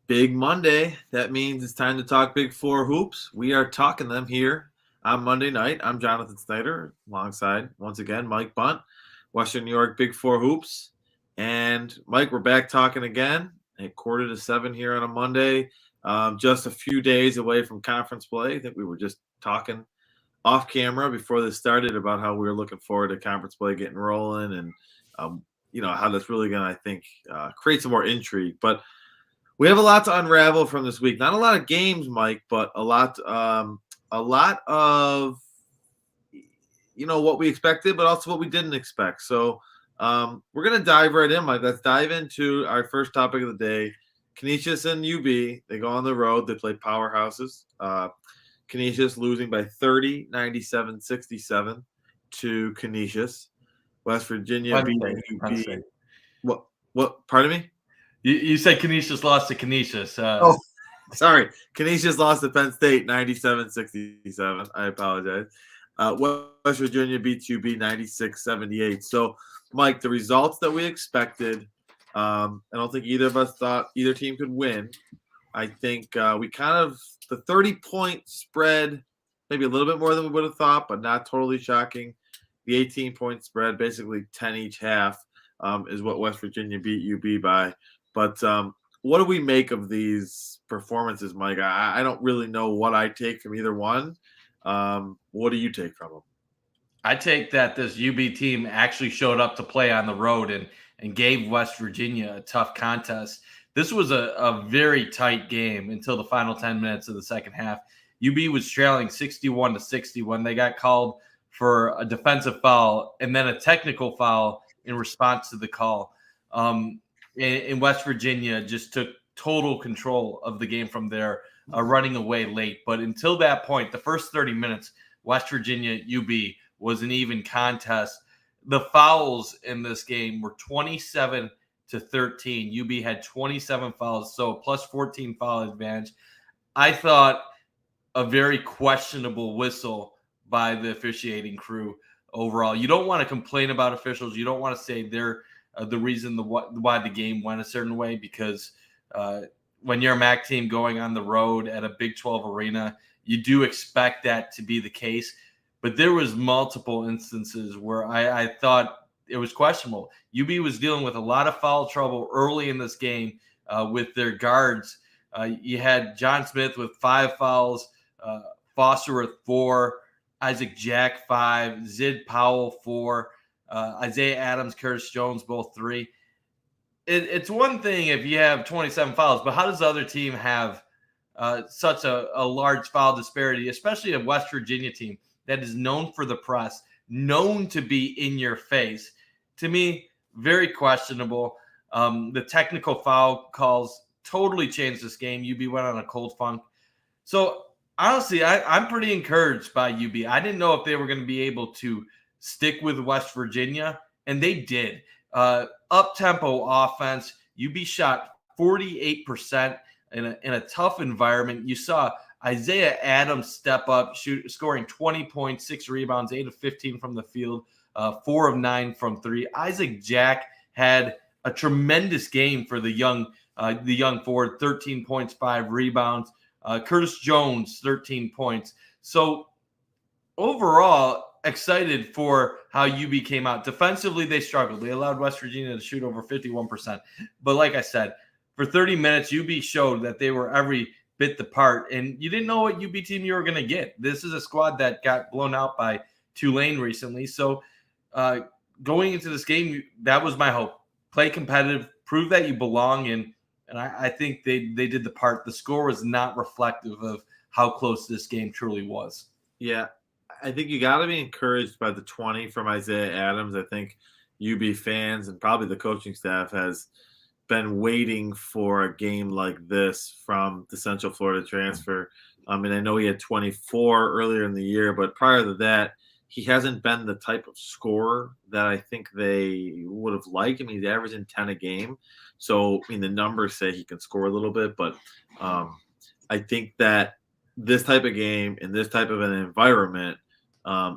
Big Monday. That means it's time to talk Big Four hoops. We are talking them here on Monday night. I'm Jonathan Snyder, alongside, once again, Mike Bunt, Western New York Big Four hoops. And Mike, we're back talking again at 6:45 here on a Monday. Just a few days away from conference play. I think we were just talking off camera before this started about how we were looking forward to conference play getting rolling and, how that's really going to, I think, create some more intrigue. But we have a lot to unravel from this week. Not a lot of games, Mike, but a lot of what we expected, but also what we didn't expect. So we're gonna dive right in, Mike. Let's dive into our first topic of the day. Canisius and UB, they go on the road. They play powerhouses. Canisius losing by 30, 97-67 to Canisius. West Virginia beating UB. What? Pardon me? You said Canisius lost to Canisius. Sorry. Canisius lost to Penn State 97-67. I apologize. West Virginia beats UB 96-78. So, Mike, the results that we expected, I don't think either of us thought either team could win. I think we kind of – the 30-point spread, maybe a little bit more than we would have thought, but not totally shocking. The 18-point spread, basically 10 each half, is what West Virginia beat UB by. But what do we make of these performances, Mike? I don't really know what I take from either one. What do you take from them? I take that this UB team actually showed up to play on the road and gave West Virginia a tough contest. This was a very tight game until the final 10 minutes of the second half. UB was trailing 61-60 when they got called for a defensive foul and then a technical foul in response to the call. In West Virginia just took total control of the game from there, running away late. But until that point, the first 30 minutes, West Virginia UB was an even contest. The fouls in this game were 27-13. UB had 27 fouls, so plus 14 foul advantage. I thought a very questionable whistle by the officiating crew overall. You don't want to complain about officials. You don't want to say they're the reason why the game went a certain way, because when you're a MAC team going on the road at a Big 12 arena, you do expect that to be the case. But there was multiple instances where I thought it was questionable. UB was dealing with a lot of foul trouble early in this game with their guards. You had John Smith with 5 fouls, Foster with 4, Isaac Jack 5, Zid Powell 4, Isaiah Adams, Curtis Jones, both 3. It's one thing if you have 27 fouls, but how does the other team have such a large foul disparity, especially a West Virginia team that is known for the press, known to be in your face? To me, very questionable. The technical foul calls totally changed this game. UB went on a cold funk. So, honestly, I'm pretty encouraged by UB. I didn't know if they were going to be able to stick with West Virginia, and they did. Up-tempo offense, UB shot 48% in a tough environment. You saw Isaiah Adams step up, scoring 20 points, 6 rebounds, 8 of 15 from the field, 4 of 9 from 3. Isaac Jack had a tremendous game for the young forward, 13 points, 5 rebounds. Curtis Jones, 13 points. So overall, excited for how UB came out. Defensively, they struggled. They allowed West Virginia to shoot over 51%. But like I said, for 30 minutes, UB showed that they were every bit the part, and you didn't know what UB team you were going to get. This is a squad that got blown out by Tulane recently. So going into this game, that was my hope. Play competitive, prove that you belong, and I think they did the part. The score was not reflective of how close this game truly was. Yeah, I think you got to be encouraged by the 20 from Isaiah Adams. I think UB fans and probably the coaching staff has been waiting for a game like this from the Central Florida transfer. I mean, I know he had 24 earlier in the year, but prior to that, he hasn't been the type of scorer that I think they would have liked. I mean, he's averaging 10 a game. So, I mean, the numbers say he can score a little bit, but I think that this type of game in this type of an environment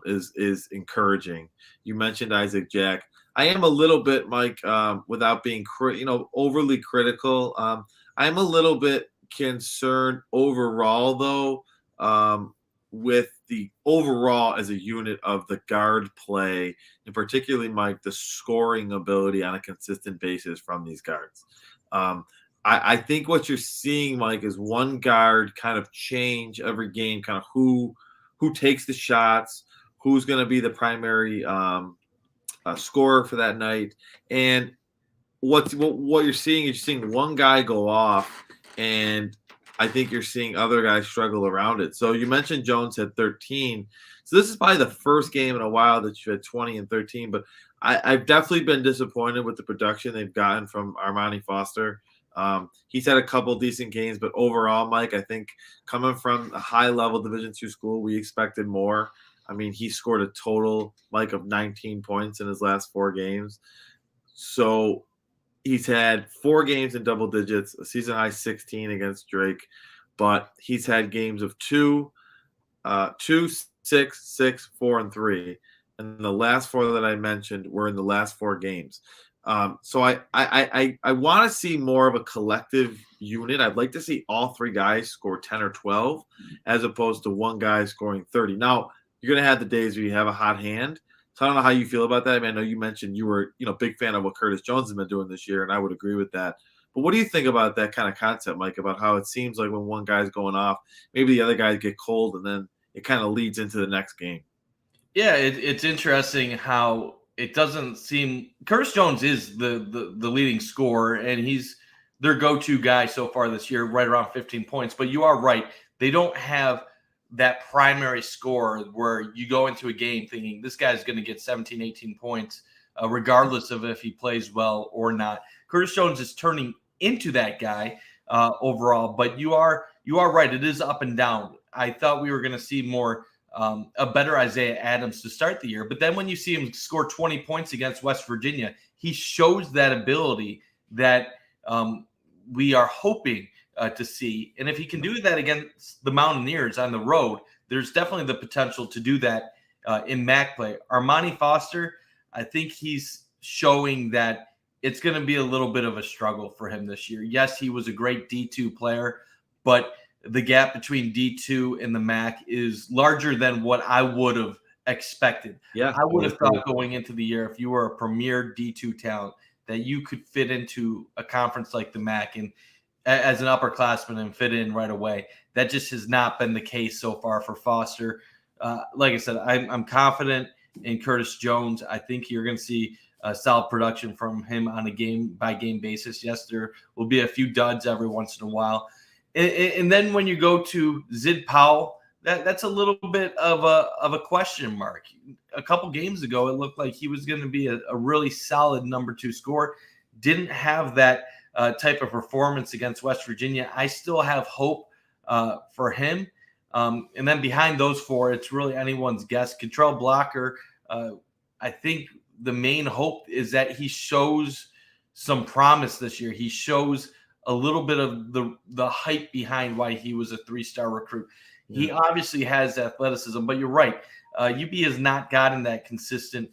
is encouraging. You mentioned Isaac Jack. I am a little bit, Mike, without being overly critical. I'm a little bit concerned overall, though, with the overall as a unit of the guard play, and particularly, Mike, the scoring ability on a consistent basis from these guards. Um, I think what you're seeing, Mike, is one guard kind of change every game, kind of who takes the shots, who's going to be the primary scorer for that night, and what you're seeing is you're seeing one guy go off, and I think you're seeing other guys struggle around it. So you mentioned Jones had 13. So this is probably the first game in a while that you had 20 and 13. But I've definitely been disappointed with the production they've gotten from Armani Foster. He's had a couple decent games, but overall, Mike, I think coming from a high-level Division II school, we expected more. I mean, he scored a total, Mike, of 19 points in his last 4 games. So he's had 4 games in double digits, a season high 16 against Drake, but he's had games of 2, 6, 6, 4, and 3. And the last 4 that I mentioned were in the last 4 games. So I want to see more of a collective unit. I'd like to see all 3 guys score 10 or 12 as opposed to one guy scoring 30. Now, you're going to have the days where you have a hot hand. So I don't know how you feel about that. I mean, I know you mentioned you were, big fan of what Curtis Jones has been doing this year, and I would agree with that. But what do you think about that kind of concept, Mike, about how it seems like when one guy's going off, maybe the other guys get cold, and then it kind of leads into the next game? Yeah, it's interesting how it doesn't seem Curtis Jones is the leading scorer, and he's their go-to guy so far this year, right around 15 points. But you are right; they don't have that primary scorer where you go into a game thinking this guy's going to get 17, 18 points, regardless of if he plays well or not. Curtis Jones is turning into that guy overall, but you are right; it is up and down. I thought we were going to see more. A better Isaiah Adams to start the year. But then when you see him score 20 points against West Virginia, he shows that ability that we are hoping to see. And if he can do that against the Mountaineers on the road, there's definitely the potential to do that in MAC play. Armani Foster, I think he's showing that it's going to be a little bit of a struggle for him this year. Yes, he was a great D2 player, but the gap between D2 and the MAC is larger than what I would have expected. Yeah, I would have thought going into the year, if you were a premier D2 talent, that you could fit into a conference like the MAC and as an upperclassman and fit in right away. That just has not been the case so far for Foster. Like I said, I'm confident in Curtis Jones. I think you're going to see solid production from him on a game-by-game basis. Yes, there will be a few duds every once in a while. And then when you go to Zid Powell, that's a little bit of a question mark. A couple games ago, it looked like he was going to be a really solid number 2 scorer. Didn't have that type of performance against West Virginia. I still have hope for him. And then behind those 4, it's really anyone's guess. Contrell Blocker, I think the main hope is that he shows some promise this year. He shows a little bit of the hype behind why he was a 3-star recruit. Yeah. He obviously has athleticism, but you're right. UB has not gotten that consistent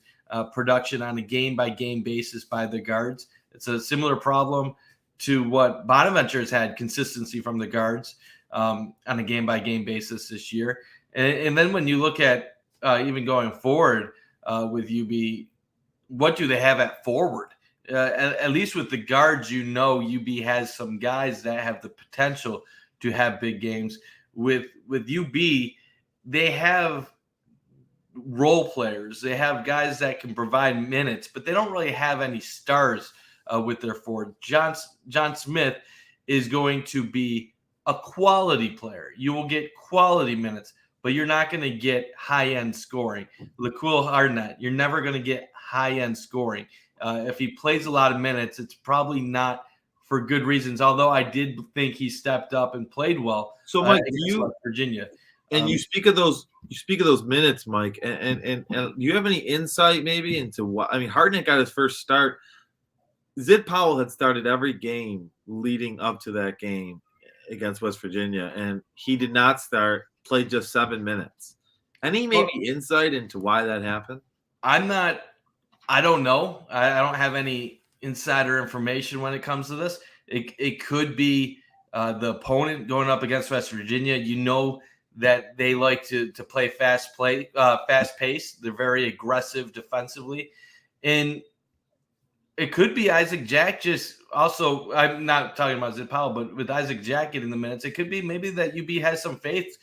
production on a game-by-game basis by the guards. It's a similar problem to what Bonaventure has had, consistency from the guards on a game-by-game basis this year. And then when you look at even going forward with UB, what do they have at forward? At least with the guards, UB has some guys that have the potential to have big games. With UB, they have role players. They have guys that can provide minutes, but they don't really have any stars with their forward. John Smith is going to be a quality player. You will get quality minutes, but you're not going to get high-end scoring. LaQuil Hardnett, you're never going to get high-end scoring. If he plays a lot of minutes, it's probably not for good reasons. Although I did think he stepped up and played well. So, Mike, against West Virginia, and you speak of those minutes, Mike, and do you have any insight maybe into what? I mean, Hardnett got his first start. Zid Powell had started every game leading up to that game against West Virginia, and he did not start. Played just 7 minutes. Any insight into why that happened? I don't know. I don't have any insider information when it comes to this. It could be the opponent going up against West Virginia. You know that they like to play fast pace. They're very aggressive defensively, and it could be Isaac Jack just also. I'm not talking about Zid Powell, but with Isaac Jack getting the minutes, it could be maybe that UB has some faith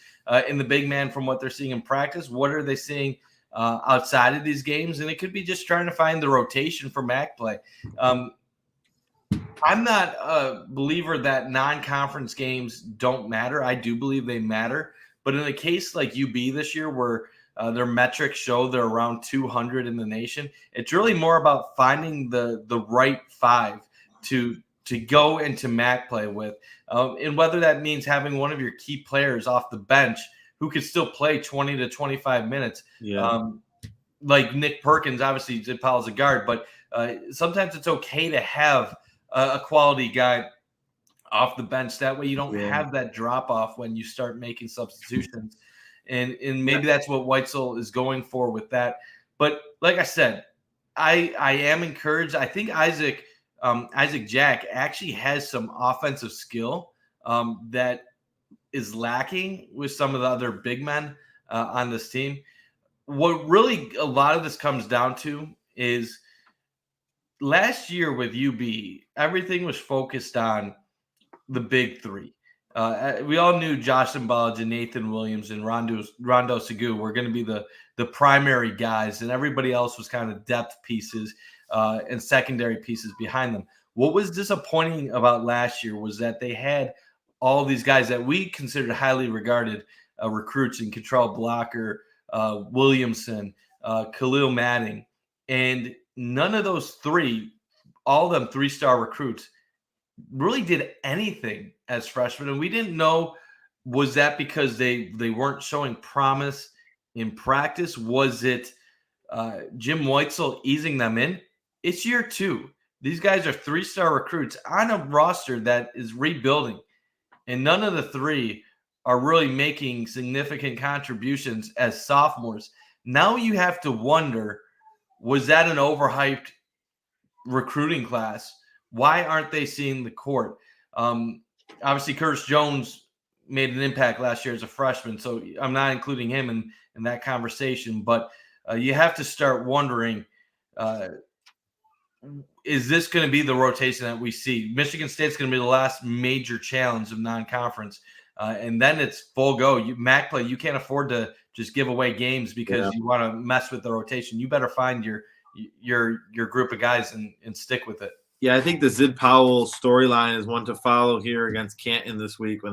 in the big man from what they're seeing in practice. What are they seeing outside of these games? And it could be just trying to find the rotation for MAC play. I'm not a believer that non-conference games don't matter. I do believe they matter. But in a case like UB this year where their metrics show they're around 200 in the nation, it's really more about finding the right five to go into MAC play with. And whether that means having one of your key players off the bench who could still play 20 to 25 minutes. Yeah. Like Nick Perkins, obviously Zid Powell's a guard, but sometimes it's okay to have a quality guy off the bench. That way you don't have that drop off when you start making substitutions. And maybe that's what Weitzel is going for with that. But like I said, I am encouraged. I think Isaac Jack actually has some offensive skill that is lacking with some of the other big men on this team. What really a lot of this comes down to is last year with UB, everything was focused on the big three. We all knew Josh Mbalj, Nathan Williams, and Rondo Segou were going to be the primary guys, and everybody else was kind of depth pieces and secondary pieces behind them. What was disappointing about last year was that they had all these guys that we considered highly regarded recruits in Control Blocker, Williamson, Khalil Manning, and none of those three, all of them 3-star recruits, really did anything as freshmen. And we didn't know, was that because they weren't showing promise in practice? Was it Jim Weitzel easing them in? It's year 2. These guys are 3-star recruits on a roster that is rebuilding. And none of the three are really making significant contributions as sophomores. Now you have to wonder, was that an overhyped recruiting class? Why aren't they seeing the court? Obviously, Curtis Jones made an impact last year as a freshman, so I'm not including him in that conversation. But you have to start wondering, is this going to be the rotation that we see? Michigan State's going to be the last major challenge of non-conference. And then it's full go. MAC play, you can't afford to just give away games because you want to mess with the rotation. You better find your group of guys and stick with it. Yeah, I think the Zid Powell storyline is one to follow here against Canton this week when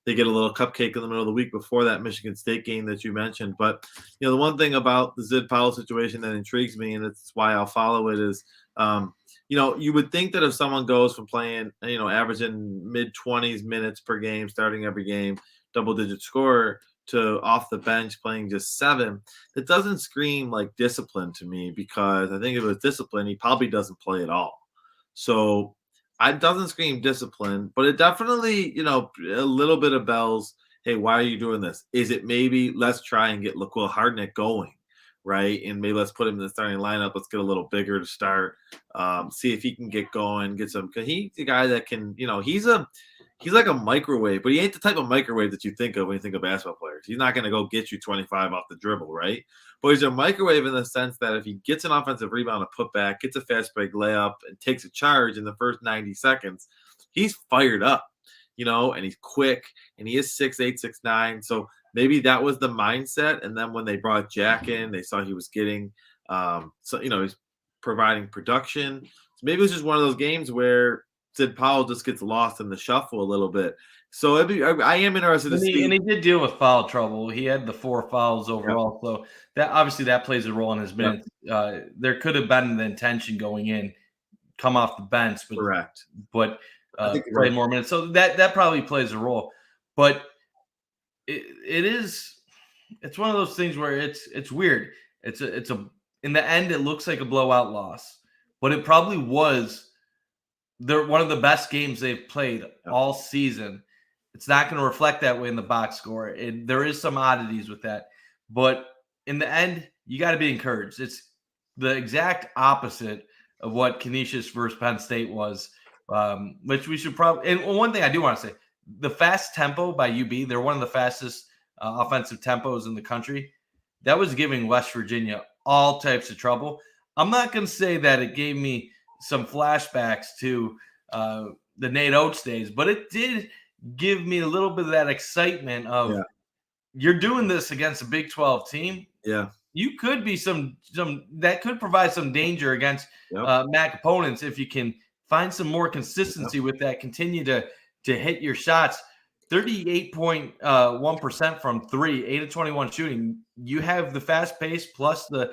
they get a little cupcake in the middle of the week before that Michigan State game that you mentioned. But, the one thing about the Zid Powell situation that intrigues me, and that's why I'll follow it, is, you would think that if someone goes from playing, averaging mid-20s minutes per game, starting every game, double-digit scorer, to off the bench playing just 7, it doesn't scream like discipline to me, because I think if it was discipline, he probably doesn't play at all. So it doesn't scream discipline, but it definitely, a little bit of bells. Hey, why are you doing this? Is it maybe let's try and get Laquil Hardnett going, right? And maybe let's put him in the starting lineup. Let's get a little bigger to start. See if he can get going, get some. Cause he's a guy that can, he's like a microwave, but he ain't the type of microwave that you think of when you think of basketball players. He's not going to go get you 25 off the dribble, right? But he's a microwave in the sense that if he gets an offensive rebound, a putback, gets a fast break layup, and takes a charge in the first 90 seconds, he's fired up, and he's quick, and he is 6'8", 6'9". So maybe that was the mindset. And then when they brought Jack in, they saw he was getting, he's providing production. So maybe it was just one of those games where Zid Powell just gets lost in the shuffle a little bit. So I am interested to see. And he did deal with foul trouble. He had the 4 fouls overall. Yep. So that obviously that plays a role in his minutes. Yep. There could have been the intention going in, come off the bench, but correct. But play more minutes. So that probably plays a role. But it's one of those things where it's weird. It's a in the end it looks like a blowout loss, but it probably was. They're one of the best games they've played all season. It's not going to reflect that way in the box score. There is some oddities with that. But in the end, you got to be encouraged. It's the exact opposite of what Canisius versus Penn State was which we should probably. And one thing I do want to say, the fast tempo by UB, they're one of the fastest offensive tempos in the country. That was giving West Virginia all types of trouble. I'm not going to say that it gave me some flashbacks to the Nate Oates days, but it did give me a little bit of that excitement of you're doing this against a Big 12 team. Yeah. You could be some that could provide some danger against MAC opponents if you can find some more consistency with that. Continue to hit your shots. 38.1% from three, 8 of 21 shooting. You have the fast pace plus the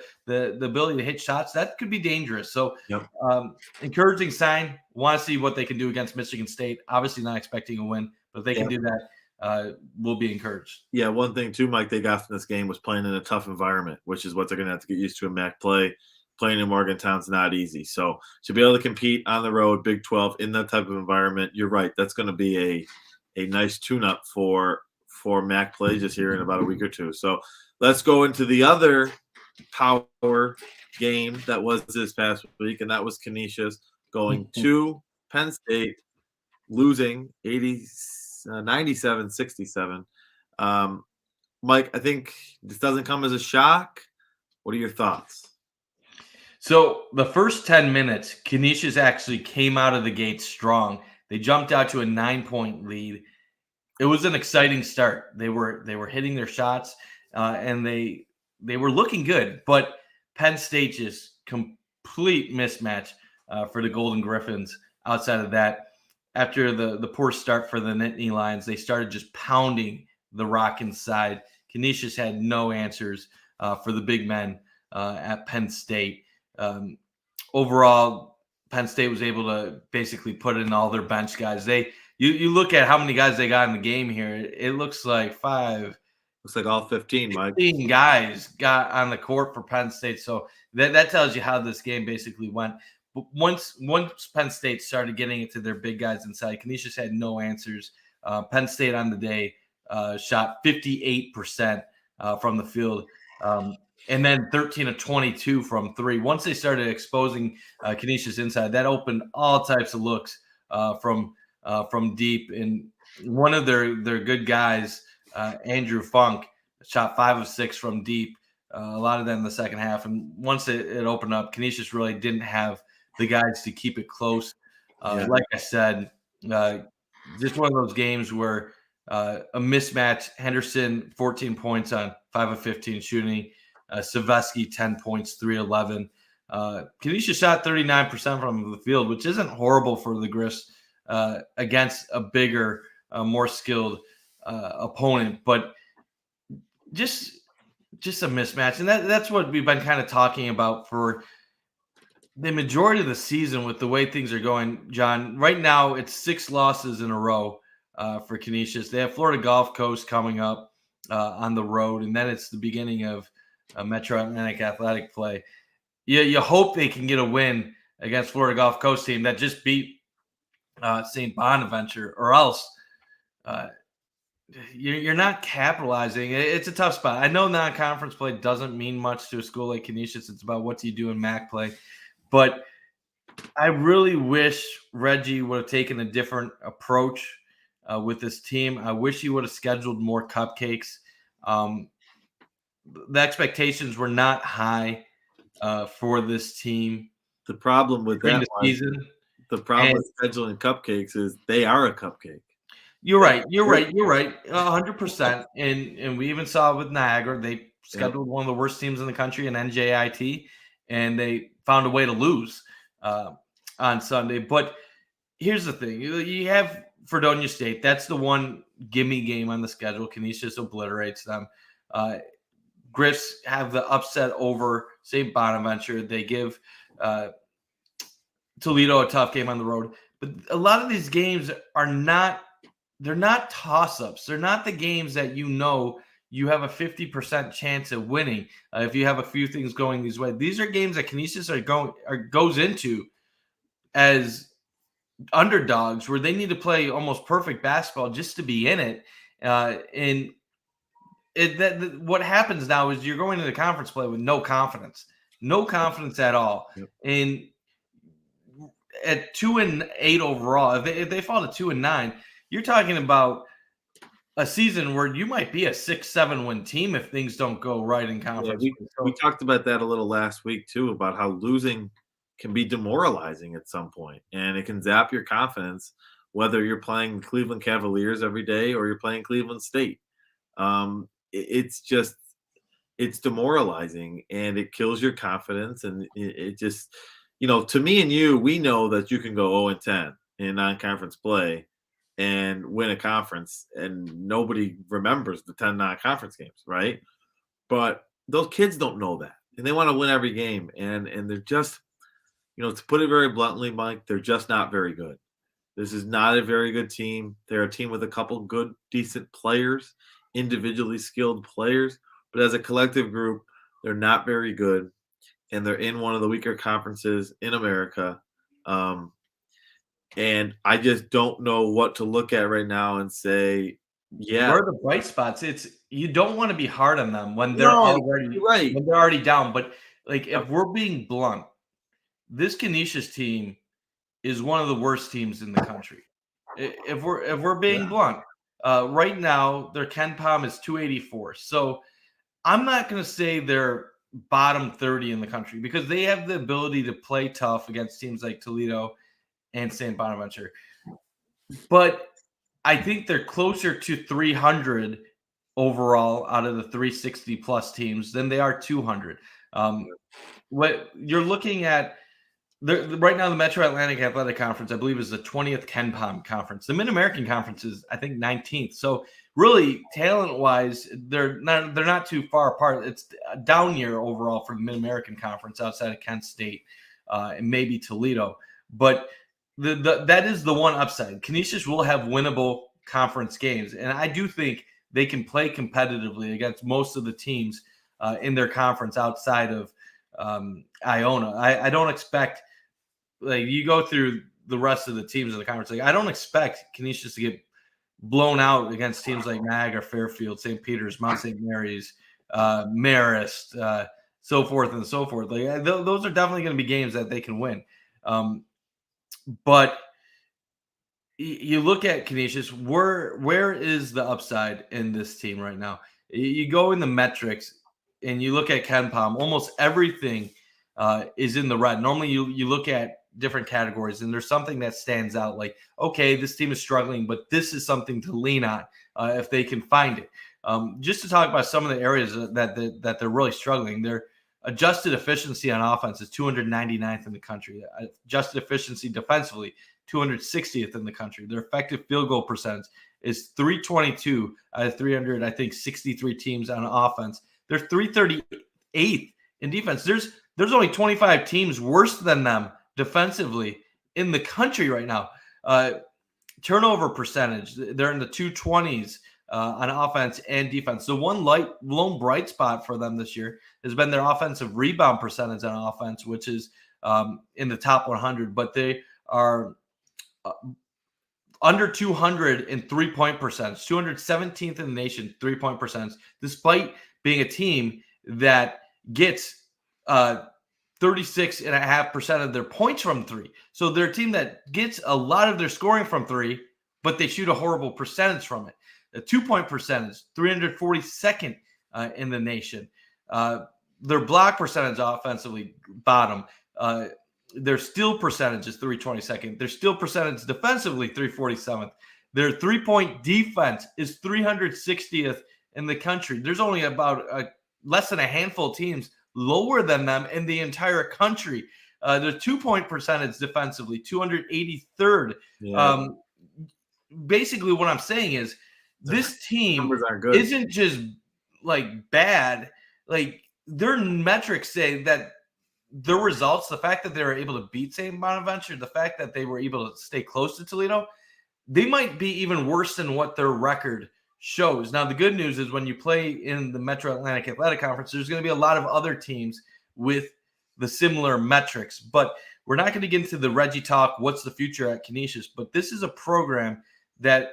ability to hit shots. That could be dangerous. So, encouraging sign. Want to see what they can do against Michigan State. Obviously, not expecting a win, but if they can do that, we'll be encouraged. Yeah, one thing too, Mike, they got from this game was playing in a tough environment, which is what they're going to have to get used to in MAC play. Playing in Morgantown's not easy. So to be able to compete on the road, Big 12, in that type of environment, you're right. That's going to be a nice tune-up for MAC play just here in about a week or two. So let's go into the other power game that was this past week, and that was Canisius going to Penn State, losing 97-67. Mike, I think this doesn't come as a shock. What are your thoughts? So the first 10 minutes, Canisius actually came out of the gate strong. They jumped out to a 9-point lead. It was an exciting start. They were hitting their shots, and they were looking good. But Penn State just complete mismatch for the Golden Griffins. Outside of that, after the poor start for the Nittany Lions, they started just pounding the rock inside. Canisius had no answers for the big men at Penn State. Overall, Penn State was able to basically put in all their bench guys. You look at how many guys they got in the game here. It looks like Looks like all 15, Mike. 15 guys got on the court for Penn State. So that tells you how this game basically went. But once Penn State started getting into their big guys inside, Canisius had no answers. Penn State on the day shot 58% from the field. And then 13 of 22 from three. Once they started exposing Canisius inside, that opened all types of looks from deep. And one of their good guys, Andrew Funk, shot 5 of 6 from deep. A lot of that in the second half. And once it opened up, Canisius really didn't have the guys to keep it close. Like I said, just one of those games where a mismatch. Henderson, 14 points on 5 of 15 shooting. Savesky, 10 points, 3-11. Canisius shot 39% from the field, which isn't horrible for the Griffs against a bigger, more skilled opponent, but just a mismatch. And that's what we've been kind of talking about for the majority of the season with the way things are going, John. Right now, it's 6 losses in a row for Canisius. They have Florida Gulf Coast coming up on the road, and then it's the beginning of Metro Atlantic Athletic play. You hope they can get a win against Florida Gulf Coast team that just beat St. Bonaventure, or else you're not capitalizing. It's a tough spot. I know non-conference play doesn't mean much to a school like Canisius. It's about what do you do in MAC play. But I really wish Reggie would have taken a different approach with this team. I wish he would have scheduled more cupcakes. The expectations were not high for this team. The problem with that season. The problem with scheduling cupcakes is they are a cupcake. You're right. 100%. And we even saw it with Niagara. They scheduled one of the worst teams in the country in NJIT, and they found a way to lose on Sunday. But here's the thing. You have Fredonia State. That's the one gimme game on the schedule. Canisius obliterates them. Griffs have the upset over St. Bonaventure. They give Toledo a tough game on the road. But a lot of these games are not toss-ups. They're not the games that you have a 50% chance of winning if you have a few things going these way. These are games that Canisius goes into as underdogs where they need to play almost perfect basketball just to be in it. What happens now is you're going into the conference play with no confidence at all. Yep. And at 2-8 overall, if they fall to 2-9, you're talking about a season where you might be a 6-7 win team if things don't go right in Yeah, conference. we talked about that a little last week too, about how losing can be demoralizing at some point, and it can zap your confidence, whether you're playing Cleveland Cavaliers every day or you're playing Cleveland State. It's just it's demoralizing and it kills your confidence, and it just, to me and you, we know that you can go 0-10 in non-conference play and win a conference, and nobody remembers the 10 non-conference games, right? But those kids don't know that, and they want to win every game, and they're just, to put it very bluntly, Mike, they're just not very good. This is not a very good team. They're a team with a couple good, decent players, individually skilled players, but as a collective group, they're not very good, and they're in one of the weaker conferences in America. And I just don't know what to look at right now and say, yeah, Where are the bright spots? It's you don't want to be hard on them when they're no, already you're right. down. But like if we're being blunt, this Canisius team is one of the worst teams in the country. If we're being blunt, right now their Ken Palm is 284. So I'm not going to say they're bottom 30 in the country because they have the ability to play tough against teams like Toledo and St. Bonaventure. But I think they're closer to 300 overall out of the 360 plus teams than they are 200. What you're looking at right now, the Metro Atlantic Athletic Conference, I believe, is the 20th KenPom conference. The Mid American Conference is, I think, 19th. So really, talent wise, they're not too far apart. It's a down year overall for the Mid American Conference outside of Kent State and maybe Toledo, but that is the one upside. Canisius will have winnable conference games, and I do think they can play competitively against most of the teams in their conference outside of Iona. I don't expect, like, you go through the rest of the teams in the conference, like, I don't expect Canisius to get blown out against teams like Niagara, Fairfield, St. Peter's, Mount St. Mary's, Marist, so forth and so forth. Like, those are definitely going to be games that they can win. But you look at Canisius, where is the upside in this team right now? You go in the metrics and you look at KenPom, almost everything is in the red. Normally you look at different categories and there's something that stands out, like, okay, this team is struggling, but this is something to lean on if they can find it. Just to talk about some of the areas that they're really struggling, their adjusted efficiency on offense is 299th in the country. Adjusted efficiency defensively, 260th in the country. Their effective field goal percentage is 322 out of 300, I think, 63 teams on offense. They're 338th in defense. There's only 25 teams worse than them defensively in the country right now. Turnover percentage, they're in the 220s on offense and defense. The lone bright spot for them this year has been their offensive rebound percentage on offense, which is in the top 100, but they are under 200 in 3-point percentage, 217th in the nation 3-point percentage, despite being a team that gets 36.5% of their points from three. So they're a team that gets a lot of their scoring from three, but they shoot a horrible percentage from it. The 2-point percentage, 342nd in the nation. Their block percentage offensively, bottom. Their steal percentage is 322nd. Their steal percentage defensively, 347th. Their 3-point defense is 360th in the country. There's only about less than a handful of teams lower than them in the entire country. The 2-point percentage defensively, 283rd. Yeah. Basically, what I'm saying is this team good. Isn't just like bad. Like, their metrics say that their results, the fact that they were able to beat St. Bonaventure, the fact that they were able to stay close to Toledo, they might be even worse than what their record shows. Now, the good news is when you play in the Metro Atlantic Athletic Conference, there's going to be a lot of other teams with the similar metrics. But we're not going to get into the Reggie talk, what's the future at Canisius. But this is a program that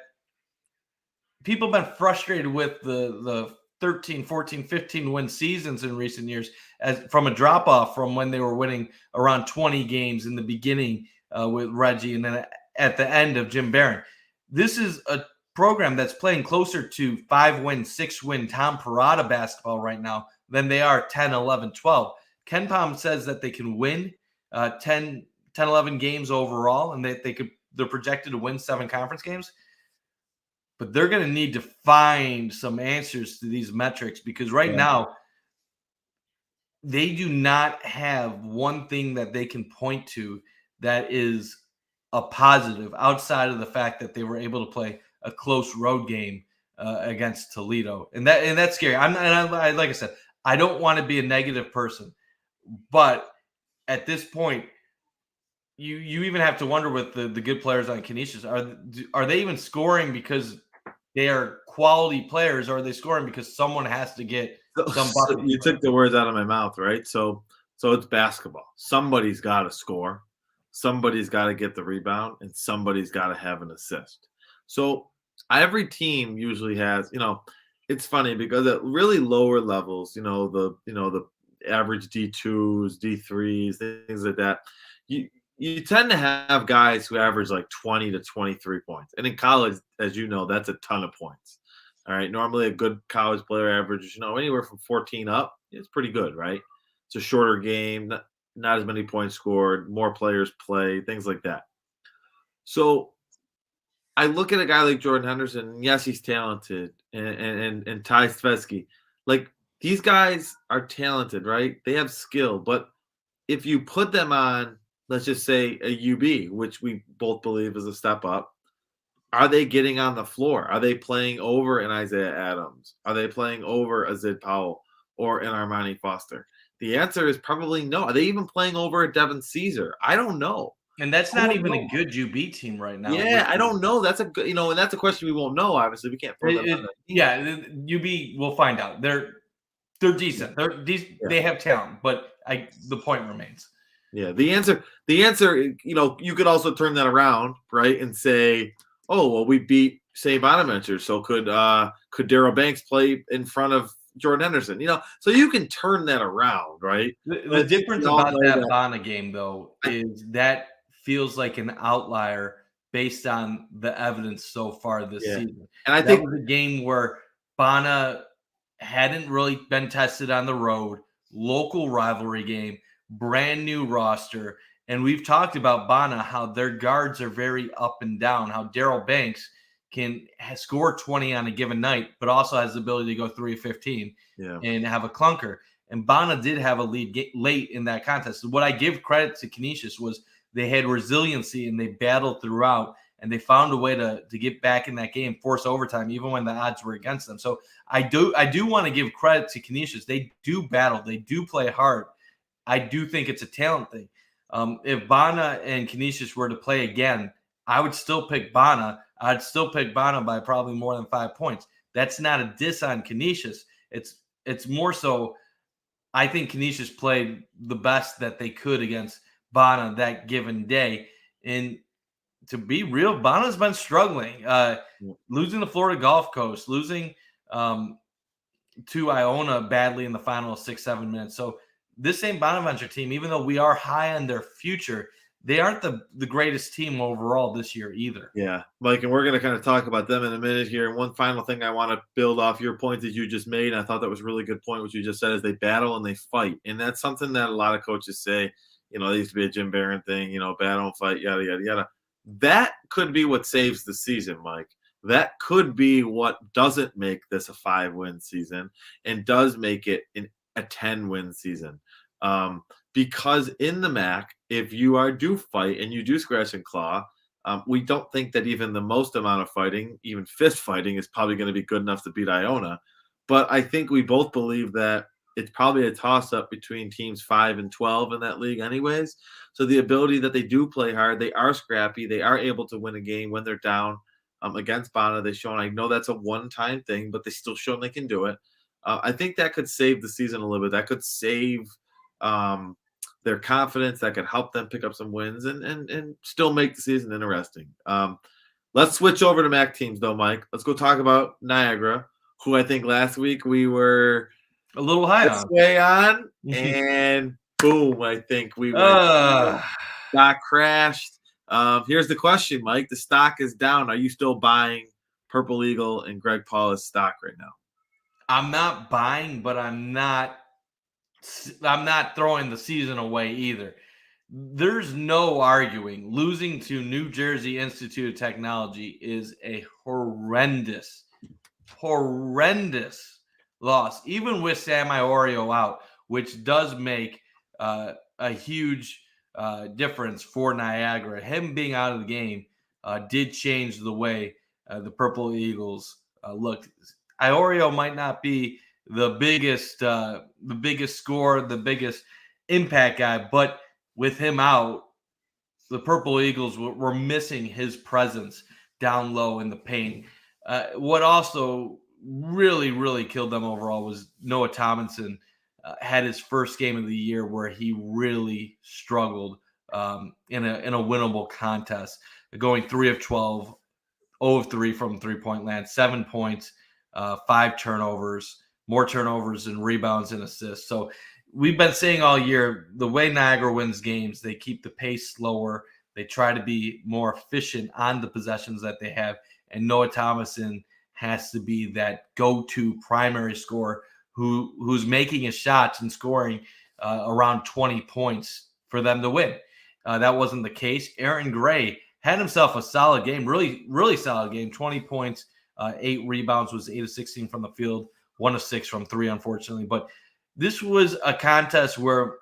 people have been frustrated with the 13, 14, 15 win seasons in recent years, as from a drop off from when they were winning around 20 games in the beginning with Reggie, and then at the end of Jim Barron. This is a program that's playing closer to 5-win, 6-win Tom Parada basketball right now than they are 10, 11, 12. Ken Pom says that they can win 10, 11 games overall, and that they're projected to win 7 conference games. But they're going to need to find some answers to these metrics, because right now they do not have one thing that they can point to that is a positive outside of the fact that they were able to play a close road game against Toledo, and that's scary. Like I said, I don't want to be a negative person, but at this point, you even have to wonder with the good players on Canisius, are they even scoring because they are quality players, or are they scoring because someone has to get some bucket? You took the words out of my mouth, right? So it's basketball. Somebody's got to score, somebody's got to get the rebound, and somebody's got to have an assist. So every team usually has, it's funny because at really lower levels, the average D2s, D3s, things like that, you tend to have guys who average like 20 to 23 points. And in college, as you know, that's a ton of points. All right. Normally a good college player averages, anywhere from 14 up. It's pretty good, right? It's a shorter game, not as many points scored, more players play, things like that. So I look at a guy like Jordan Henderson, and yes, he's talented, and Ty Svetsky. Like, these guys are talented, right? They have skill, but if you put them on, let's just say a UB, which we both believe is a step up, are they getting on the floor? Are they playing over an Isaiah Adams? Are they playing over a Zid Powell or an Armani Foster? The answer is probably no. Are they even playing over a Devin Caesar? I don't know. And that's not even a good UB team right now. Yeah, I don't know. That's a good, and that's a question we won't know. Obviously, we can't throw them on Yeah, UB, we'll find out. They're decent. They have talent, but the point remains. Yeah, the answer, you could also turn that around, right, and say, oh, well, we beat St. Bonaventure, so could Darryl Banks play in front of Jordan Henderson? So you can turn that around, right? The difference about that Bona game, though, is that feels like an outlier based on the evidence so far this season. And I think that was a game where Bona hadn't really been tested on the road, local rivalry game, brand new roster. And we've talked about Bona, how their guards are very up and down, how Darryl Banks can score 20 on a given night, but also has the ability to go 3 of 15 and have a clunker. And Bona did have a lead late in that contest. What I give credit to Canisius was they had resiliency and they battled throughout, and they found a way to get back in that game, force overtime, even when the odds were against them. So I do want to give credit to Canisius. They do battle. They do play hard. I do think it's a talent thing. If Bona and Canisius were to play again, I would still pick Bona. I'd still pick Bona by probably more than 5 points. That's not a diss on Canisius. It's more so I think Canisius played the best that they could against Bona that given day. And to be real, Bona's been struggling, losing the Florida Gulf Coast, losing to Iona badly in the final 6-7 minutes. So this St. Bonaventure team, even though we are high on their future, they aren't the greatest team overall this year either. Yeah, Mike, and we're going to kind of talk about them in a minute here. And one final thing I want to build off your point that you just made, and I thought that was a really good point, what you just said, is they battle and they fight. And that's something that a lot of coaches say, they used to be a Jim Barron thing, battle and fight, yada, yada, yada. That could be what saves the season, Mike. That could be what doesn't make this a 5-win season and does make it a 10-win season. Because in the MAC, if you do fight and you do scratch and claw, we don't think that even the most amount of fighting, even fist fighting, is probably going to be good enough to beat Iona. But I think we both believe that it's probably a toss-up between teams 5 and 12 in that league anyways. So the ability that they do play hard, they are scrappy, they are able to win a game when they're down against Bona. They've shown, I know that's a one-time thing, but they still shown they can do it. I think that could save the season a little bit. That could save their confidence. That could help them pick up some wins and still make the season interesting. Let's switch over to MAC teams, though, Mike. Let's go talk about Niagara, who I think last week we were a little high on, and boom, I think we got crashed. Here's the question, Mike. The stock is down. Are you still buying Purple Eagle and Greg Paulus stock right now? I'm not buying, but I'm not throwing the season away either. There's no arguing. Losing to New Jersey Institute of Technology is a horrendous loss, even with Sam Iorio out, which does make a huge difference for Niagara. Him being out of the game did change the way the Purple Eagles looked. Iorio might not be the biggest score, the biggest impact guy, but with him out, the Purple Eagles were missing his presence down low in the paint. What also really, really killed them overall was Noah Tomlinson had his first game of the year where he really struggled in a winnable contest, going 3 of 12, 0 of 3 from three-point land, 7 points, 5 turnovers, more turnovers and rebounds and assists. So we've been saying all year, the way Niagara wins games, they keep the pace slower. They try to be more efficient on the possessions that they have. And Noah Tomlinson has to be that go-to primary scorer who's making his shots and scoring around 20 points for them to win. That wasn't the case. Aaron Gray had himself a solid game, really, really solid game, 20 points, 8 rebounds, was 8 of 16 from the field, 1 of 6 from 3, unfortunately. But this was a contest where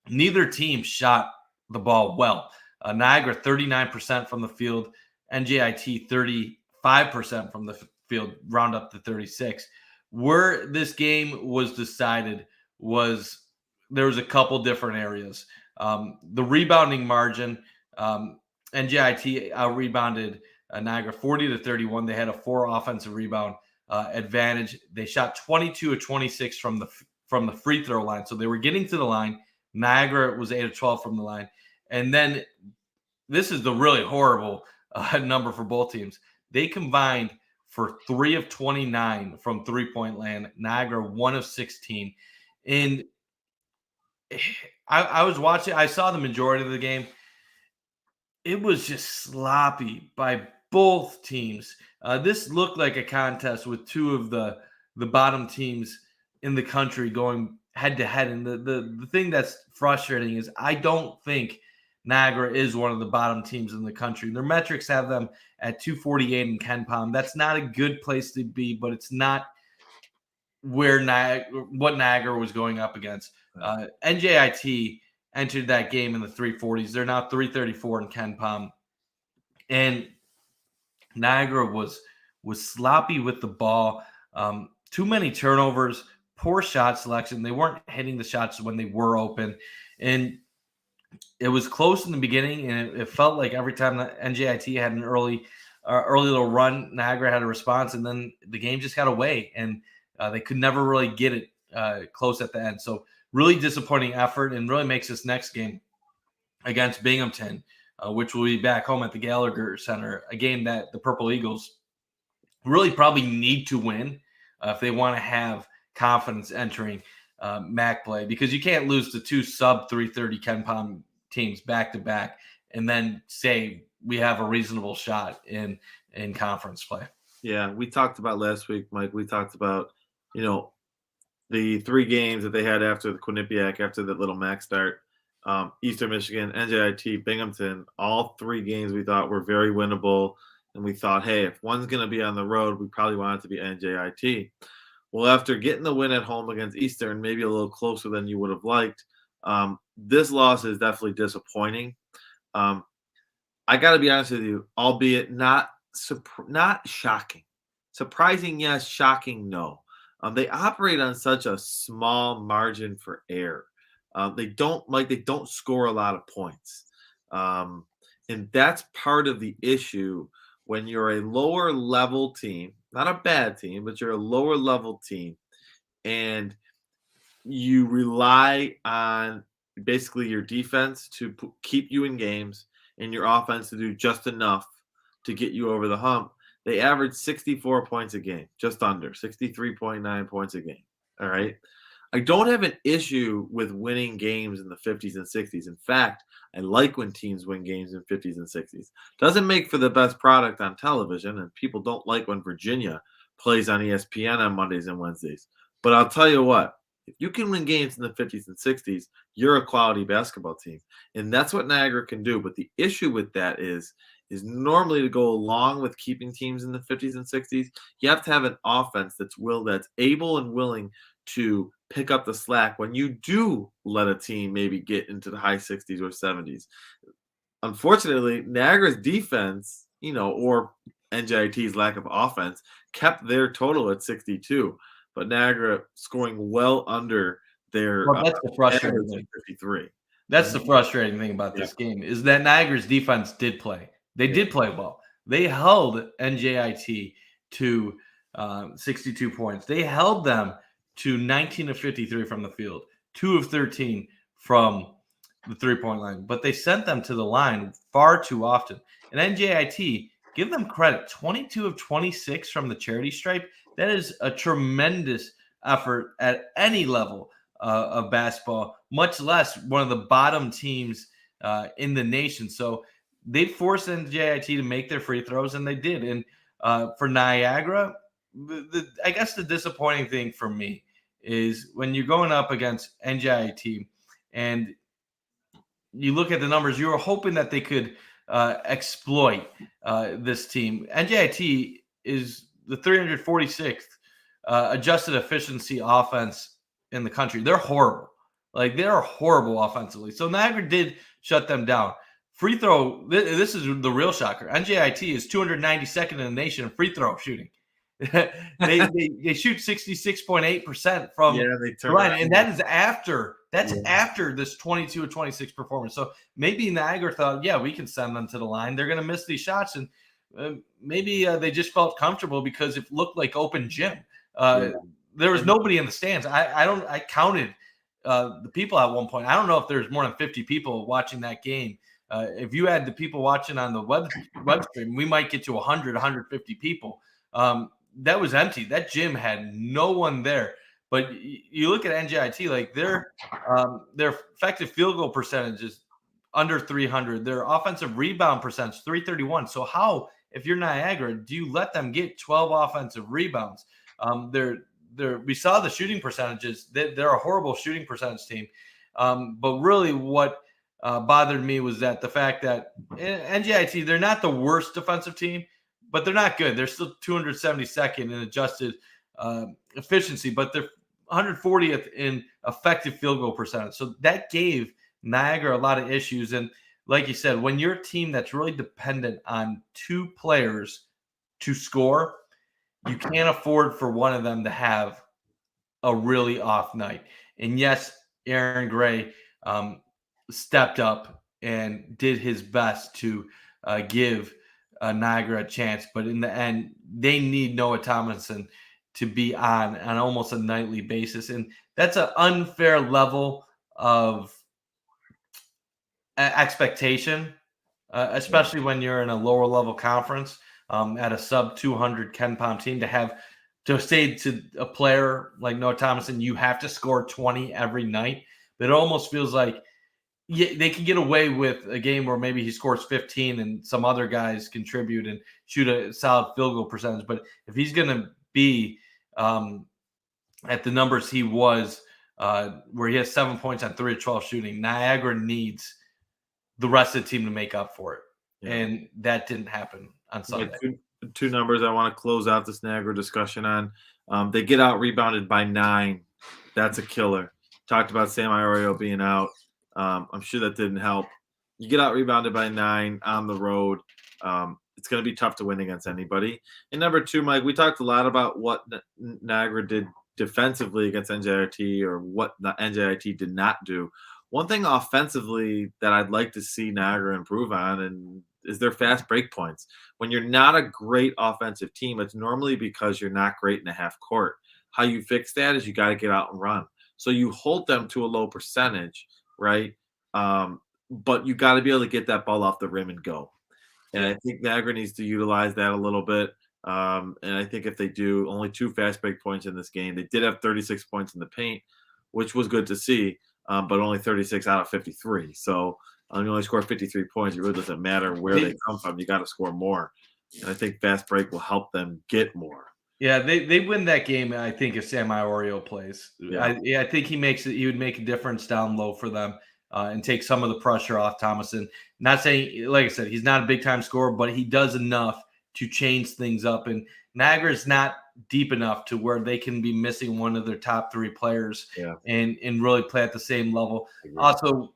neither team shot the ball well. Niagara 39% from the field, NJIT 35% from the field, round up to 36. Where this game was decided was there was a couple different areas. The rebounding margin, NJIT out-rebounded Niagara 40-31. They had a 4 offensive rebound advantage. They shot 22 of 26 from the free throw line. So they were getting to the line. Niagara was 8 of 12 from the line. And then this is the really horrible number for both teams. They combined for 3 of 29 from three-point land. Niagara 1 of 16. And I was watching. I saw the majority of the game. It was just sloppy by both teams. This looked like a contest with 2 of the bottom teams in the country going head to head. And the thing that's frustrating is I don't think Niagara is one of the bottom teams in the country. Their metrics have them at 248 in KenPom. That's not a good place to be, but it's not where what Niagara was going up against. NJIT entered that game in the 340s. They're now 334 in KenPom. And Niagara was sloppy with the ball. Too many turnovers, poor shot selection. They weren't hitting the shots when they were open. And it was close in the beginning, and it felt like every time that NJIT had an early little run, Niagara had a response, and then the game just got away, and they could never really get it close at the end. So really disappointing effort, and really makes this next game against Binghamton, which will be back home at the Gallagher Center, a game that the Purple Eagles really probably need to win if they want to have confidence entering MAC play, because you can't lose to 2 sub 330 KenPom teams back to back and then say we have a reasonable shot in conference play. Yeah, we talked about last week, Mike. We talked about, the 3 games that they had after the Quinnipiac, after that little MAC start. Eastern Michigan, NJIT, Binghamton, all 3 games we thought were very winnable. And we thought, hey, if one's going to be on the road, we probably want it to be NJIT. Well, after getting the win at home against Eastern, maybe a little closer than you would have liked, this loss is definitely disappointing. I got to be honest with you, albeit not shocking. Surprising, yes. Shocking, no. They operate on such a small margin for error. They don't score a lot of points. And that's part of the issue when you're a lower level team, not a bad team, but you're a lower level team, and you rely on basically your defense to keep you in games and your offense to do just enough to get you over the hump. They average 64 points a game, just under 63.9 points a game. All right. I don't have an issue with winning games in the 50s and 60s. In fact, I like when teams win games in 50s and 60s. Doesn't make for the best product on television, and people don't like when Virginia plays on ESPN on Mondays and Wednesdays. But I'll tell you what, if you can win games in the 50s and 60s, you're a quality basketball team. And that's what Niagara can do. But the issue with that is normally to go along with keeping teams in the 50s and 60s, you have to have an offense that's able and willing to pick up the slack when you do let a team maybe get into the high 60s or 70s. Unfortunately, Niagara's defense, or NJIT's lack of offense, kept their total at 62, but Niagara scoring well under their Well, that's the frustrating average thing. of 53. That's the frustrating thing about Yeah. this game is that Niagara's defense did play. They Yeah. did play well. They held NJIT to 62 points. They held them to 19 of 53 from the field, 2 of 13 from the three-point line, but they sent them to the line far too often. And NJIT, give them credit, 22 of 26 from the charity stripe. That is a tremendous effort at any level of basketball, much less one of the bottom teams in the nation. So they forced NJIT to make their free throws, and they did. And for Niagara, I guess the disappointing thing for me is when you're going up against NJIT and you look at the numbers, you were hoping that they could exploit this team. NJIT is the 346th adjusted efficiency offense in the country. They're horrible. Like, they're horrible offensively. So Niagara did shut them down. Free throw, this is the real shocker. NJIT is 292nd in the nation in free throw shooting. they shoot 66.8% from They the line, and that is after after this 22 of 26 performance. So maybe Niagara thought, yeah, we can send them to the line. They're going to miss these shots, and maybe they just felt comfortable because it looked like open gym. There was nobody in the stands. I counted the people at one point. I don't know if there's more than 50 people watching that game. If you had the people watching on the web stream, we might get to 100, 150 people. That was empty. That gym had no one there. But you look at NJIT, like their effective field goal percentage is under 300. Their offensive rebound percentage 331. So how, if you're Niagara, do you let them get 12 offensive rebounds? We saw the shooting percentages. They're a horrible shooting percentage team. But really, what bothered me was that the fact that NJIT, they're not the worst defensive team, but they're not good. They're still 272nd in adjusted efficiency, but they're 140th in effective field goal percentage. So that gave Niagara a lot of issues. And like you said, when you're a team that's really dependent on two players to score, you can't afford for one of them to have a really off night. And yes, Aaron Gray stepped up and did his best to give Niagara a chance. But in the end, they need Noah Tomlinson to be on almost a nightly basis. And that's an unfair level of expectation, especially when you're in a lower level conference at a sub 200 Ken Pound team to say to a player like Noah Tomlinson, you have to score 20 every night. But it almost feels like they can get away with a game where maybe he scores 15 and some other guys contribute and shoot a solid field goal percentage. But if he's going to be at the numbers he was, where he has 7 points on 3 of 12 shooting, Niagara needs the rest of the team to make up for it. Yeah. And that didn't happen on Sunday. Two numbers I want to close out this Niagara discussion on. They get out rebounded by 9. That's a killer. Talked about Sam Iorio being out. I'm sure that didn't help. You get out rebounded by 9 on the road. It's going to be tough to win against anybody. And number 2, Mike, we talked a lot about what Niagara did defensively against NJIT or what the NJIT did not do. One thing offensively that I'd like to see Niagara improve on is their fast break points. When you're not a great offensive team, it's normally because you're not great in the half court. How you fix that is you got to get out and run. So you hold them to a low percentage, right? But you got to be able to get that ball off the rim and go. And I think Niagara needs to utilize that a little bit. And I think if they do, only 2 fast break points in this game. They did have 36 points in the paint, which was good to see, but only 36 out of 53. So you only score 53 points. It really doesn't matter where they come from. You got to score more. And I think fast break will help them get more. Yeah, they win that game. I think if Sam Iorio plays, Yeah. I think he makes it. He would make a difference down low for them and take some of the pressure off Thomason. Not saying, like I said, he's not a big time scorer, but he does enough to change things up. And Niagara is not deep enough to where they can be missing one of their top three players Yeah. and really play at the same level. Agree. Also,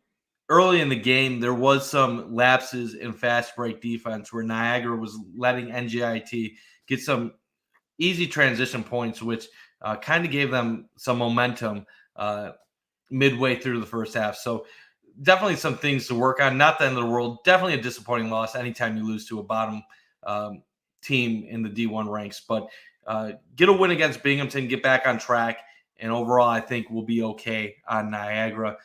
early in the game, there was some lapses in fast break defense where Niagara was letting NJIT get some easy transition points, which kind of gave them some momentum midway through the first half. So definitely some things to work on. Not the end of the world. Definitely a disappointing loss anytime you lose to a bottom team in the D1 ranks. But get a win against Binghamton, get back on track, and overall, I think we'll be okay on Niagara.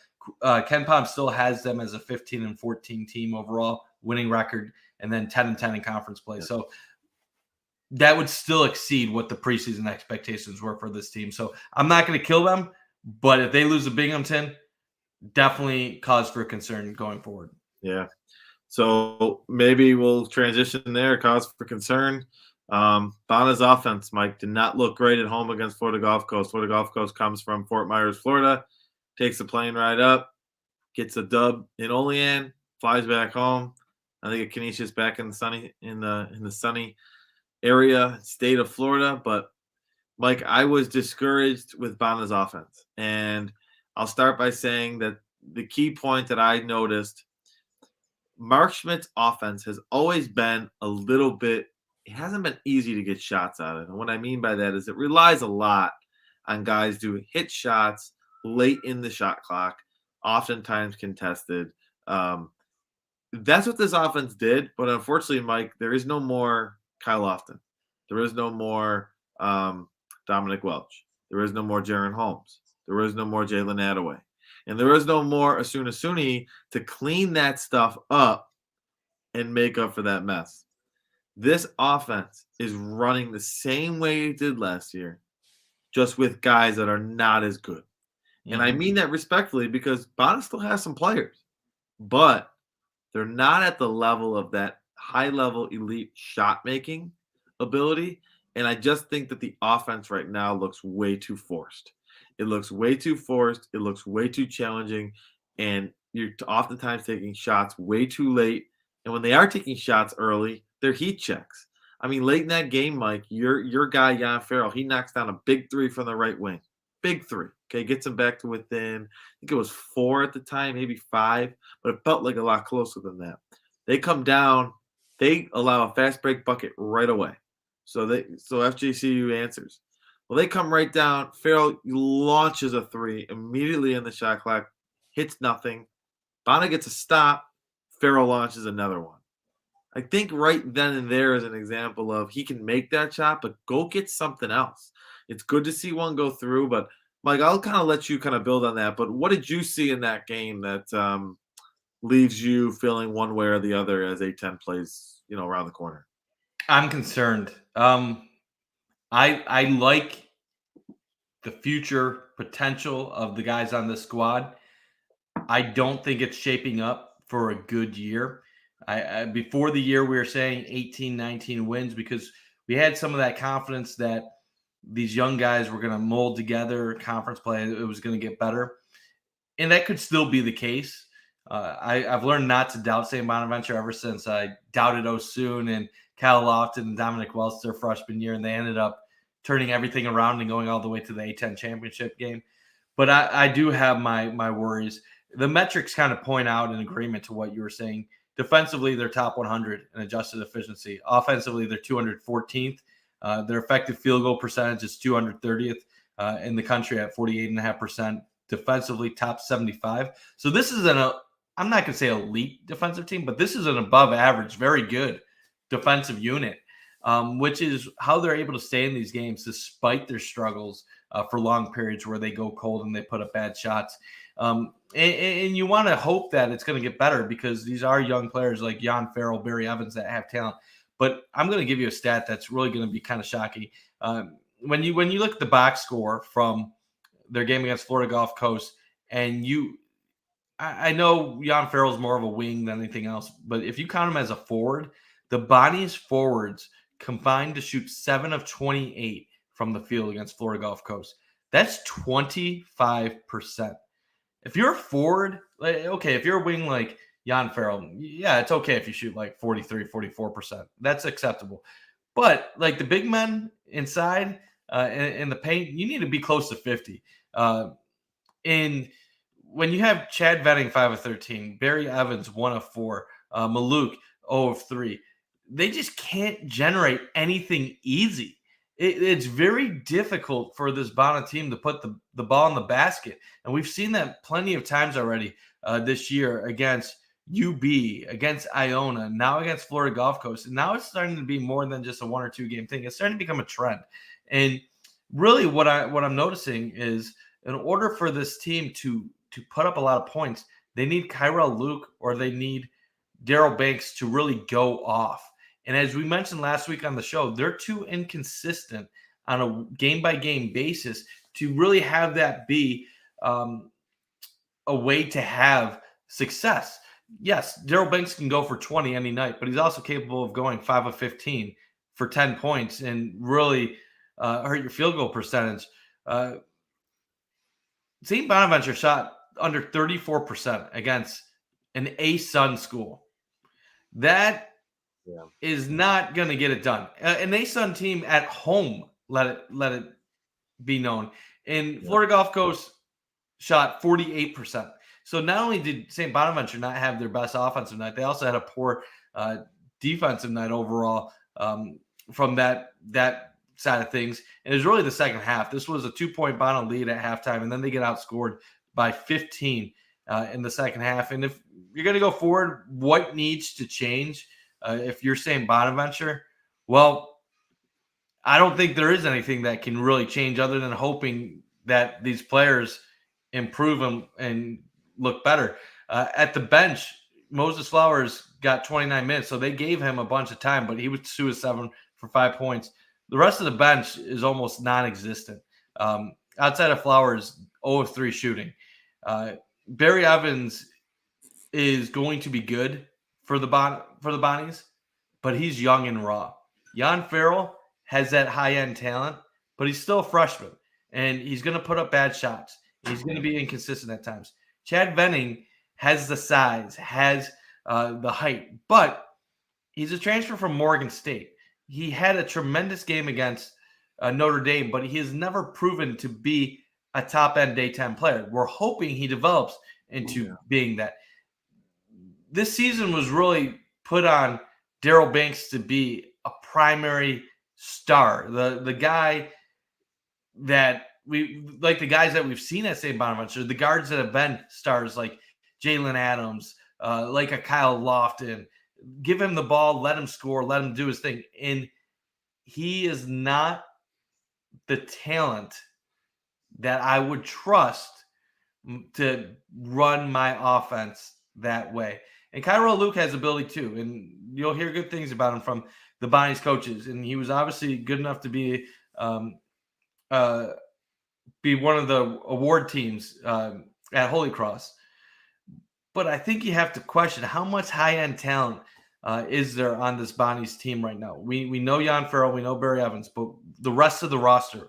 Ken Pom still has them as a 15-14 team overall winning record, and then 10-10 in conference play. So that would still exceed what the preseason expectations were for this team. So I'm not going to kill them, but if they lose to Binghamton, definitely cause for concern going forward. Yeah. So maybe we'll transition there, cause for concern. Bona's offense, Mike, did not look great at home against Florida Gulf Coast. Florida Gulf Coast comes from Fort Myers, Florida, takes the plane ride up, gets a dub in Olean, flies back home. I think Canisius back in the sunny area, state of Florida. But Mike, I was discouraged with Bona's offense. And I'll start by saying that the key point that I noticed, Mark Schmidt's offense has always been a little bit, it hasn't been easy to get shots out of. And what I mean by that is it relies a lot on guys doing hit shots late in the shot clock, oftentimes contested. That's what this offense did. But unfortunately, Mike, there is no more Kyle Lofton. There is no more Dominic Welch. There is no more Jaron Holmes. There is no more Jalen Attaway. And there is no more Asuna Suni to clean that stuff up and make up for that mess. This offense is running the same way it did last year, just with guys that are not as good. Mm-hmm. And I mean that respectfully because Bona still has some players, but they're not at the level of that high-level elite shot-making ability. And I just think that the offense right now looks way too forced. It looks way too forced. It looks way too challenging. And you're oftentimes taking shots way too late. And when they are taking shots early, they're heat checks. I mean, late in that game, Mike, your guy, Jan Farrell, he knocks down a big three from the right wing. Big three. Okay, gets him back to within, I think it was 4 at the time, maybe 5, but it felt like a lot closer than that. They come down. They allow a fast break bucket right away. So FGCU answers. Well, they come right down. Farrell launches a 3 immediately in the shot clock, hits nothing. Bona gets a stop. Farrell launches another one. I think right then and there is an example of he can make that shot, but go get something else. It's good to see one go through, but Mike, I'll kind of let you kind of build on that. But what did you see in that game that leaves you feeling one way or the other as A10 plays, around the corner? I'm concerned. I like the future potential of the guys on this squad. I don't think it's shaping up for a good year. Before the year, we were saying 18, 19 wins because we had some of that confidence that these young guys were going to mold together conference play. It was going to get better. And that could still be the case. I've learned not to doubt St. Bonaventure ever since I doubted Osun and Cal Lofton and Dominic Welch their freshman year, and they ended up turning everything around and going all the way to the A10 championship game. But I do have my worries. The metrics kind of point out in agreement to what you were saying. Defensively, they're top 100 in adjusted efficiency. Offensively, they're 214th. Their effective field goal percentage is 230th in the country at 48.5%. Defensively, top 75. So this is I'm not going to say elite defensive team, but this is an above average, very good defensive unit, which is how they're able to stay in these games despite their struggles for long periods where they go cold and they put up bad shots. And you want to hope that it's going to get better because these are young players like Jan Farrell, Barry Evans that have talent. But I'm going to give you a stat that's really going to be kind of shocking. When you look at the box score from their game against Florida Gulf Coast, and I know Jan Farrell's more of a wing than anything else, but if you count him as a forward, the Bonnie's forwards combined to shoot 7 of 28 from the field against Florida Gulf Coast. That's 25%. If you're a forward, okay, if you're a wing like Jan Farrell, yeah, it's okay if you shoot like 43, 44%. That's acceptable. But like the big men inside in the paint, you need to be close to 50. In when you have Chad Venning 5 of 13, Barry Evans 1 of 4, Maluk 0 of 3, they just can't generate anything easy. It's very difficult for this Bonner team to put the ball in the basket. And we've seen that plenty of times already this year against UB, against Iona, now against Florida Gulf Coast. And now it's starting to be more than just a 1 or 2 game thing. It's starting to become a trend. And really what I'm noticing is in order for this team to put up a lot of points, they need Kyrell Luke or they need Daryl Banks to really go off. And as we mentioned last week on the show, they're too inconsistent on a game-by-game basis to really have that be a way to have success. Yes, Daryl Banks can go for 20 any night, but he's also capable of going 5 of 15 for 10 points and really hurt your field goal percentage. St. Bonaventure shot under 34% against an A-Sun school. That is not going to get it done. An A-Sun team at home, let it be known. And Florida Gulf Coast shot 48%. So not only did St. Bonaventure not have their best offensive night, they also had a poor defensive night overall from that side of things. And it was really the second half. This was a 2-point Bonner lead at halftime, and then they get outscored by 15 in the second half. And if you're going to go forward, what needs to change? If you're saying Bonaventure, well, I don't think there is anything that can really change other than hoping that these players improve them and look better. At the bench, Moses Flowers got 29 minutes, so they gave him a bunch of time, but he was 2 of 7 for 5 points. The rest of the bench is almost non-existent. Outside of Flowers, 0 of 3 shooting. Barry Evans is going to be good for the Bonnies, but he's young and raw. Jan Farrell has that high-end talent, but he's still a freshman, and he's going to put up bad shots. He's going to be inconsistent at times. Chad Venning has the size, has the height, but he's a transfer from Morgan State. He had a tremendous game against Notre Dame, but he has never proven to be a top-end day 10 player. We're hoping he develops into being that. This season was really put on Daryl Banks to be a primary star, the guy that the guys that we've seen at St. Bonaventure, the guards that have been stars like Jalen Adams, like a Kyle Lofton. Give him the ball, let him score, let him do his thing. And he is not the talent that I would trust to run my offense that way. And Kyrell Luke has ability too, and you'll hear good things about him from the Bonnie's coaches. And he was obviously good enough to be one of the award teams at Holy Cross. But I think you have to question how much high-end talent is there on this Bonnie's team right now. We know Jan Farrell, we know Barry Evans, but the rest of the roster,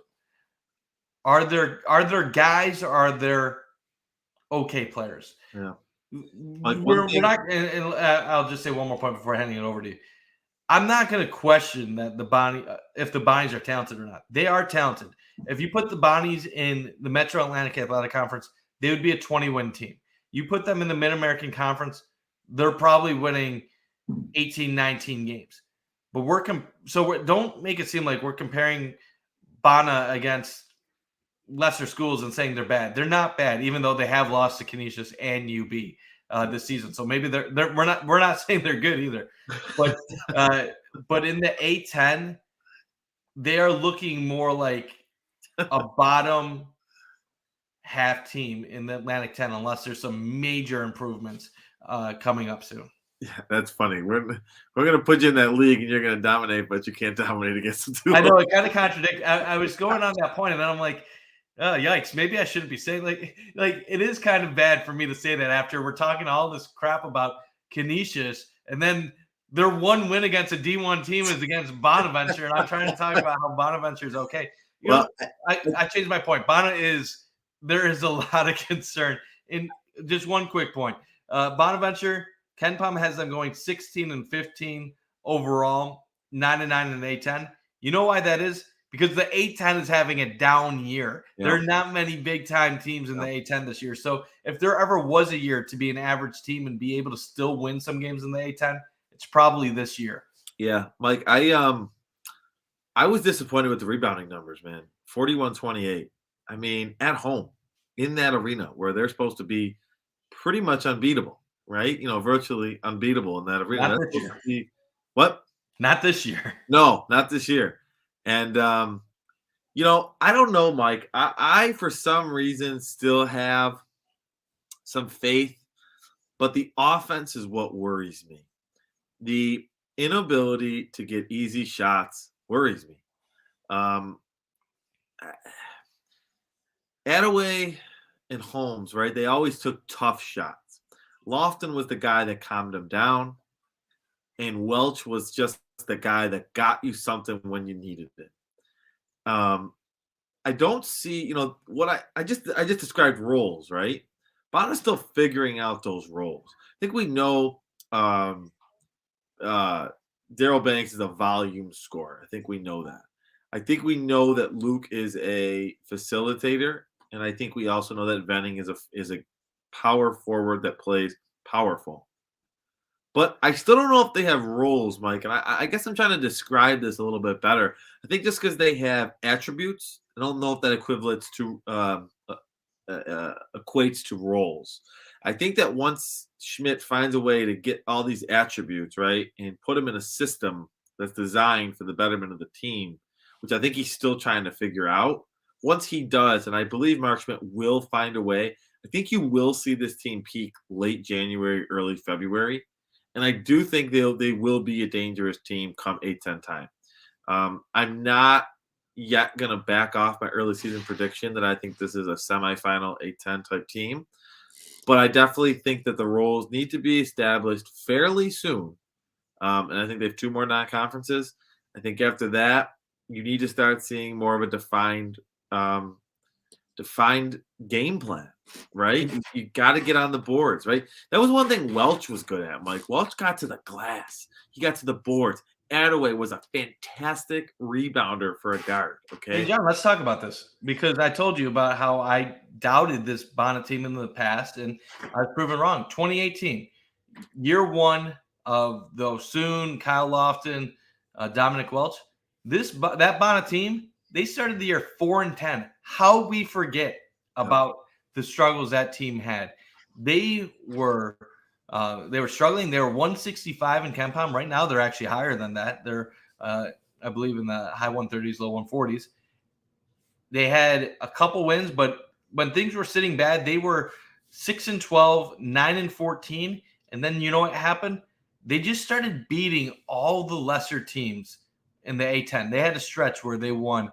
are there guys or are there okay players? Yeah. We're not, and I'll just say one more point before handing it over to you. I'm not going to question that if the Bonnies are talented or not. They are talented. If you put the Bonnies in the Metro Atlantic Athletic Conference, they would be a 20-win team. You put them in the Mid-American Conference, they're probably winning 18, 19 games. But don't make it seem like we're comparing Bana against lesser schools and saying they're bad. They're not bad, even though they have lost to Canisius and UB this season. So maybe we're not saying they're good either. But but in the A10, they are looking more like a bottom half team in the Atlantic 10, unless there's some major improvements coming up soon. Yeah, that's funny. We're gonna put you in that league and you're gonna dominate, but you can't dominate against them too. I know it kind of contradicts. I was going on that point, and then I'm like, Oh, yikes. Maybe I shouldn't be saying like it is kind of bad for me to say that after we're talking all this crap about Canisius, and then their one win against a D1 team is against Bonaventure, and I'm trying to talk about how Bonaventure is okay. You know, Well, I changed my point. There is a lot of concern. In just one quick point. Bonaventure, Ken Palm has them going 16-15 overall, 9-9 in the A10. You know why that is? Because the A10 is having a down year. yeah. There are not many big time teams in the A10 this year. So if there ever was a year to be an average team and be able to still win some games in the A10, it's probably this year. Yeah, Mike, I was disappointed with the rebounding numbers, man. 41-28. I mean, at home in that arena where they're supposed to be pretty much unbeatable, right? Virtually unbeatable in that arena. Not That's this supposed year. to be what? Not this year. No, not this year. And I don't know, Mike. I for some reason still have some faith, but the offense is what worries me. The inability to get easy shots worries me. Um, Attaway and Holmes, right? They always took tough shots. Lofton was the guy that calmed them down, and Welch was just the guy that got you something when you needed it. I don't see, what I just described roles, right? Bonner's still figuring out those roles. I think we know Daryl Banks is a volume scorer. I think we know that. I think we know that Luke is a facilitator, and I think we also know that Venning is a power forward that plays powerful. But I still don't know if they have roles, Mike. And I guess I'm trying to describe this a little bit better. I think just because they have attributes, I don't know if that equates to roles. I think that once Schmidt finds a way to get all these attributes, right, and put them in a system that's designed for the betterment of the team, which I think he's still trying to figure out. Once he does, and I believe Mark Schmidt will find a way, I think you will see this team peak late January, early February. And I do think they will be a dangerous team come 8-10 time. I'm not yet going to back off my early season prediction that I think this is a semifinal 8-10 type team. But I definitely think that the roles need to be established fairly soon. And I think they have 2 more non-conferences. I think after that, you need to start seeing more of a defined game plan, right? You got to get on the boards, right? That was one thing Welch was good at, Mike. Welch got to the glass. He got to the boards. Attaway was a fantastic rebounder for a guard, okay? Hey, John, let's talk about this because I told you about how I doubted this Bonnet team in the past, and I was proven wrong. 2018, year one of the Soon, Kyle Lofton, Dominic Welch. That Bonnet team, they started the year 4-10. How we forget about the struggles that team had. They were struggling. They were 165 in KenPom. Right now, they're actually higher than that. They're I believe in the high 130s, low 140s. They had a couple wins, but when things were sitting bad, they were 6-12, 9-14, and then you know what happened? They just started beating all the lesser teams in the A10. They had a stretch where they won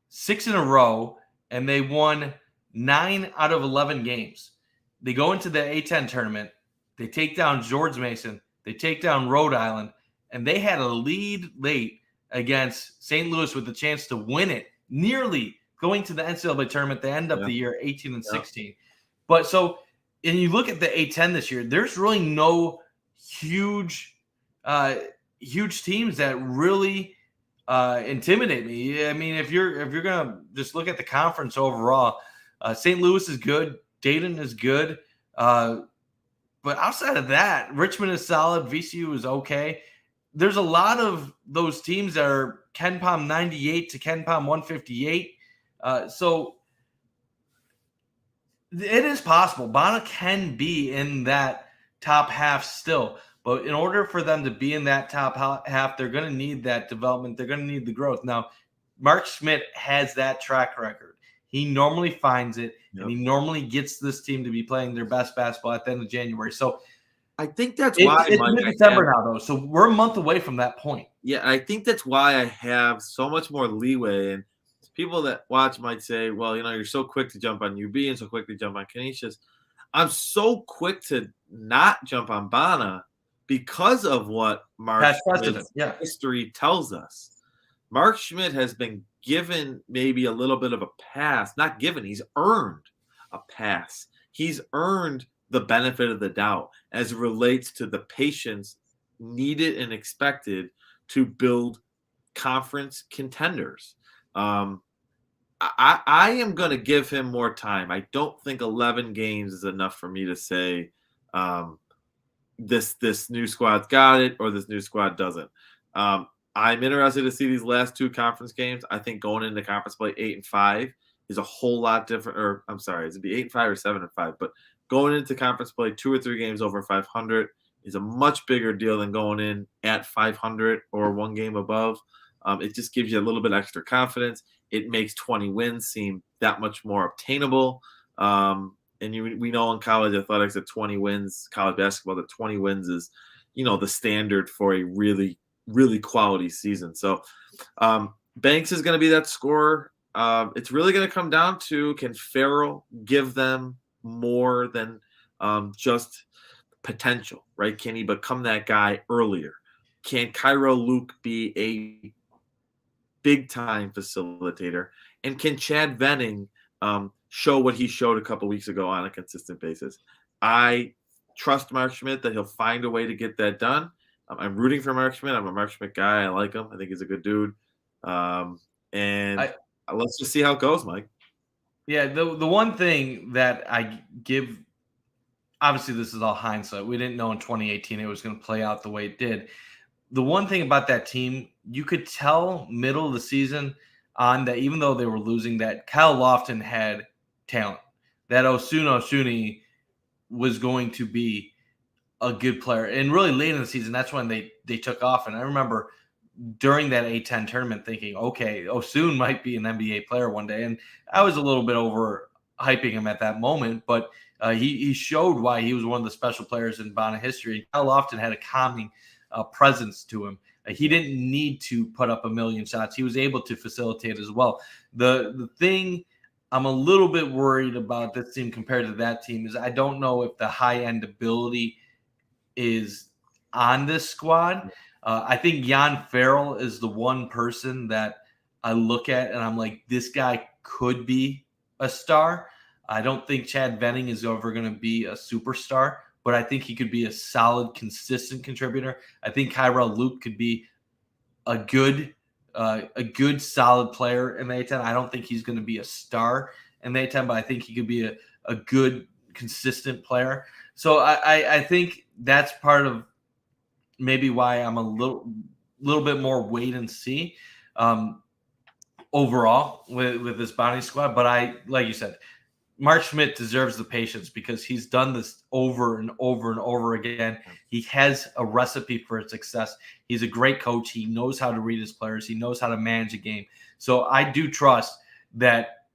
6 in a row, and they won 9 out of 11 games. They go into the A10 tournament. They take down George Mason. They take down Rhode Island, and they had a lead late against St. Louis with the chance to win it, nearly going to the NCAA tournament. They end up the year 18-16. But so, and you look at the A10 this year, there's really no huge teams that really intimidate me. I mean, if you're gonna just look at the conference overall, St. Louis is good, Dayton is good, but outside of that, Richmond is solid, VCU is okay. There's a lot of those teams that are KenPom 98 to KenPom 158. So it is possible. Bonnet can be in that top half still. But in order for them to be in that top half, they're going to need that development. They're going to need the growth. Now, Mark Schmidt has that track record. He normally finds it, and he normally gets this team to be playing their best basketball at the end of January. So I think that's why it's mid-December now, though. So we're a month away from that point. Yeah, I think that's why I have so much more leeway. And people that watch might say, well, you're so quick to jump on UB and so quick to jump on Canisius. I'm so quick to not jump on Bana because of what Mark Past precedent. Schmidt's Yeah. history tells us. Mark Schmidt has been given maybe a little bit of a pass. Not given, he's earned a pass. He's earned the benefit of the doubt as it relates to the patience needed and expected to build conference contenders. I am going to give him more time. I don't think 11 games is enough for me to say this new squad's got it or this new squad doesn't. I'm interested to see these last two conference games. I think going into conference play 8-5 is a whole lot different. Or I'm sorry, it'd be 8-5 or 7-5. But going into conference play 2 or 3 games over 500 is a much bigger deal than going in at 500 or 1 game above. It just gives you a little bit extra confidence. It makes 20 wins seem that much more obtainable. We know in college athletics that 20 wins, college basketball, that 20 wins is, the standard for a really, really quality season. So Banks is going to be that scorer. It's really going to come down to, can Farrell give them more than just potential, right? Can he become that guy earlier? Can Cairo Luke be a big-time facilitator? And can Chad Venning show what he showed a couple weeks ago on a consistent basis? I trust Mark Schmidt that he'll find a way to get that done. I'm rooting for Mark Schmidt. I'm a Mark Schmidt guy. I like him. I think he's a good dude. Let's just see how it goes, Mike. Yeah, the one thing that I give, obviously this is all hindsight. We didn't know in 2018 it was going to play out the way it did. The one thing about that team, you could tell middle of the season on that, even though they were losing, that Kyle Lofton had talent, that Osunniyi was going to be a good player. And really late in the season, that's when they took off. And I remember during that A10 tournament thinking, okay, Osun might be an NBA player one day. And I was a little bit over hyping him at that moment, but he showed why he was one of the special players in Bana history. Kyle Lofton had a calming presence to him. He didn't need to put up a million shots. He was able to facilitate as well. The thing I'm a little bit worried about this team compared to that team is I don't know if the high-end ability is on this squad. I think Jan Farrell is the one person that I look at and I'm like, this guy could be a star. I don't think Chad Venning is ever going to be a superstar, but I think he could be a solid, consistent contributor. I think Cairo Luke could be a good, solid player in the A10. I don't think he's going to be a star in the A10, but I think he could be a good, consistent player. So I think that's part of maybe why I'm a little bit more wait and see overall with this Bonnie squad. But like you said, Mark Schmidt deserves the patience because he's done this over and over and over again. He has a recipe for success. He's a great coach. He knows how to read his players. He knows how to manage a game. So I do trust that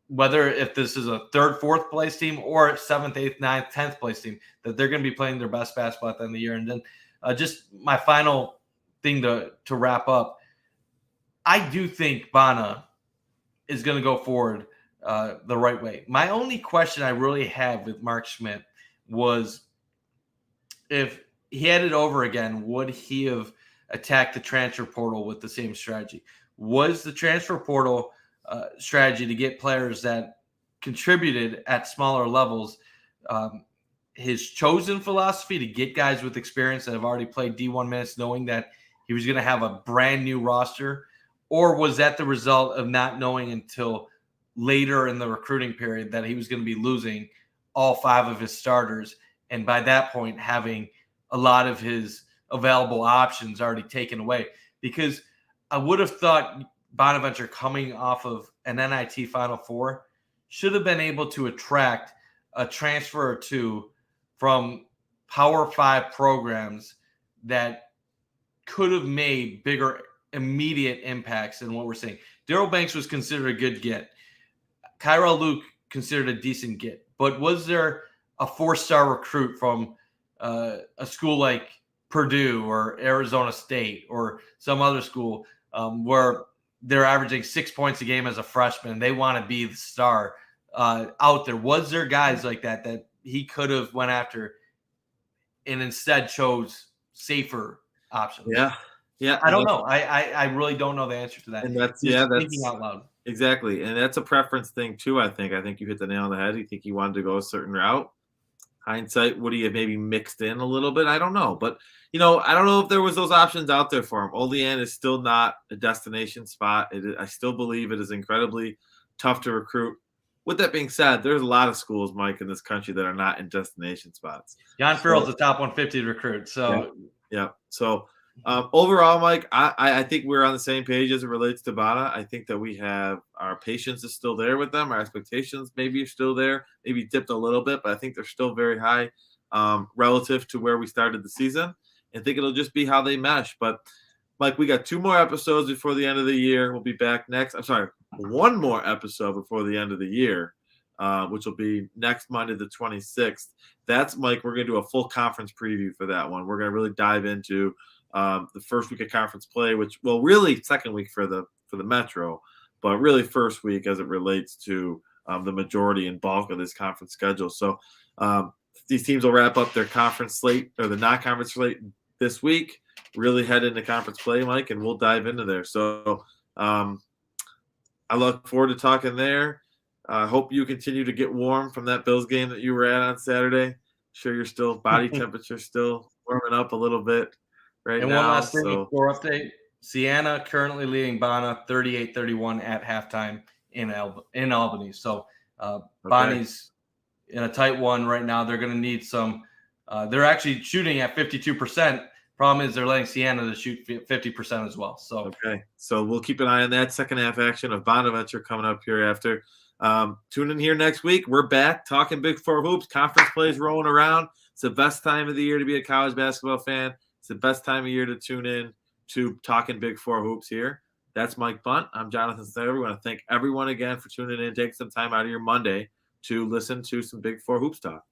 whether if this is a 3rd, 4th place team or 7th, 8th, 9th, 10th place team, that they're going to be playing their best basketball at the end of the year. And then just my final thing to wrap up, I do think Bana is going to go forward the right way. My only question I really have with Mark Schmidt was if he had it over again, would he have attacked the transfer portal with the same strategy? Was the transfer portal strategy to get players that contributed at smaller levels his chosen philosophy to get guys with experience that have already played D1 minutes, knowing that he was going to have a brand new roster? Or was that the result of not knowing until later in the recruiting period that he was going to be losing all 5 of his starters, and by that point having a lot of his available options already taken away? Because I would have thought Bonaventure, coming off of an NIT Final Four, should have been able to attract a transfer or two from Power 5 programs that could have made bigger immediate impacts than what we're seeing. Daryl Banks was considered a good get. Cairo Luke considered a decent get. But was there a 4-star recruit from a school like Purdue or Arizona State or some other school where they're averaging 6 points a game as a freshman. They want to be the star out there. Was there guys like that he could have went after and instead chose safer options? Yeah. I don't know. I really don't know the answer to that. And that's thinking out loud. Exactly. And that's a preference thing too, I think. I think you hit the nail on the head. You think he wanted to go a certain route. Hindsight, would he have maybe mixed in a little bit? I don't know. But, I don't know if there was those options out there for him. Olean is still not a destination spot. I still believe it is incredibly tough to recruit. With that being said, there's a lot of schools, Mike, in this country that are not in destination spots. Jan Farrell's a top 150 recruit. So, yeah. So, overall, Mike, I think we're on the same page as it relates to Bana. I think that we have our patience is still there with them. Our expectations maybe are still there, maybe dipped a little bit, but I think they're still very high relative to where we started the season. I think it'll just be how they mesh. But, Mike, we got 2 more episodes before the end of the year. We'll be back next. I'm sorry, 1 more episode before the end of the year, which will be next Monday, the 26th. That's, Mike, we're going to do a full conference preview for that one. We're going to really dive into the first week of conference play, which really second week for the Metro, but really first week as it relates to the majority and bulk of this conference schedule. So these teams will wrap up their conference slate or the non-conference slate this week, really head into conference play, Mike, and we'll dive into there. So I look forward to talking there. I hope you continue to get warm from that Bills game that you were at on Saturday. Sure, you're still body temperature still warming up a little bit. Right and now, one last thing for update. Siena currently leading Bana 38-31 at halftime in Albany. So Bonnie's in a tight one right now. They're going to need some. They're actually shooting at 52%. Problem is they're letting Siena to shoot 50% as well. So so we'll keep an eye on that second half action of Bonaventure coming up here after. Tune in here next week. We're back talking Big Four hoops. Conference plays rolling around. It's the best time of the year to be a college basketball fan. It's the best time of year to tune in to Talking Big Four Hoops here. That's Mike Bunt. I'm Jonathan Snyder. We want to thank everyone again for tuning in. Take some time out of your Monday to listen to some Big Four Hoops talk.